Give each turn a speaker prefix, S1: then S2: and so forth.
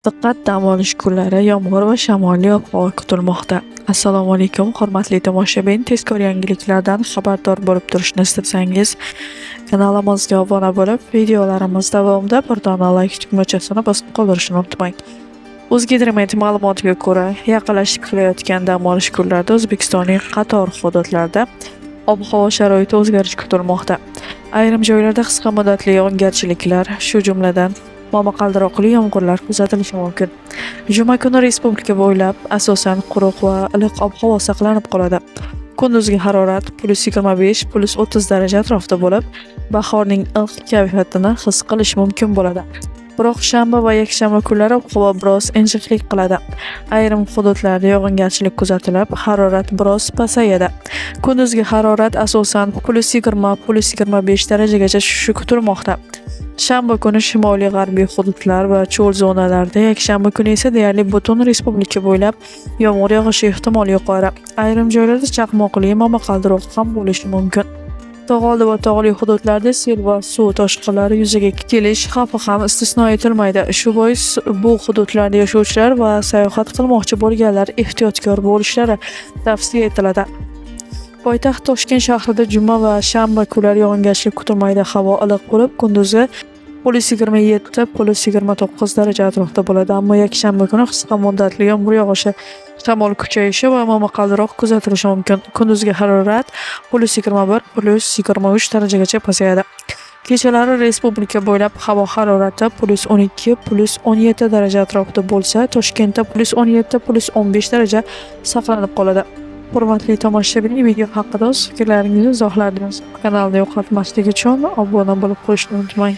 S1: Diqqat, dam olish kunlari yomg'ir va shamolli ob-havo kutilmoqda. Assalomu alaykum, hurmatli tomoshabin. Tezkor yangiliklardan xabardor bo'lib turishni istasangiz, kanalimizga obuna bo'lib, videolarimiz davomida bir dona like tugmachasini bosib qoldirishni unutmang. O'zgidromet ma'lumotiga ko'ra, yaqinlashib kelayotgan dam olish kunlarida O'zbekistonning qator hududlarida ob-havo sharoiti o'zgarishi kutilmoqda. Ayrim joylarda qisqa muddatli yog'ingarchiliklar, shu jumladan momaqaldiroqli yomg'irlar kuzatilishi mumkin. Juma kuni respublika bo'ylab asosan quruq va iliq ob-havo saqlanib qoladi. Kunduzgi harorat +25 +30 daraja atrofida bo'lib, bahorning ilk kayfiyatini his qilish mumkin bo'ladi. Biroq shanba va yakshanba kunlari ob-havo biroz injiqlik qiladi. Ayrim hududlarda yog'ingarchilik kuzatilib, harorat biroz pasayadi. Kunduzgi harorat asosan +20 +25 darajagacha tushishi kutilmoqda. Shanba kuni shimoliy g'arbiy hududlar va cho'l zonalarida, yakshanba kuni esa deyarli butun respublika bo'ylab yomg'ir yog'ishi ehtimoli yuqori. Ayrim joylarda chaqmoqli momaqaldiroq ham bo'lishi mumkin. Tog'oldi va tog'li hududlarda sel va suv toshqinlari yuzaga kelish xavfi ham istisno etilmaydi. Shu bois bu hududlarda yashovchilar va sayohat qilmoqchi bo'lganlar ehtiyotkor bo'lishlari tavsiya etiladi. Poytaxt Toshkent shahrida juma va shanba kunlari yog'ingarchilik kutilmaydi. Havo iliq bo'lib, kunduzi +27 +29 daraja atrofida bo'ladi. Ammo yakshanba kuni qisqa muddatli yomg'ir yog'ishi, shamol kuchayishi va momaqaldiroq kuzatilishi mumkin. Kunduzgi harorat +21 +23 darajagacha pasayadi. Kechalari respublika bo'ylab havo harorati +12 +17 daraja atrofida bo'lsa, Toshkentda +17 +15 daraja saqlanib qoladi. Hurmatli tomoshabin, video haqida o'z fikrlaringizni izohlardingiz. Kanalni yo'qotmaslik uchun obuna bo'lib qo'yishni unutmang.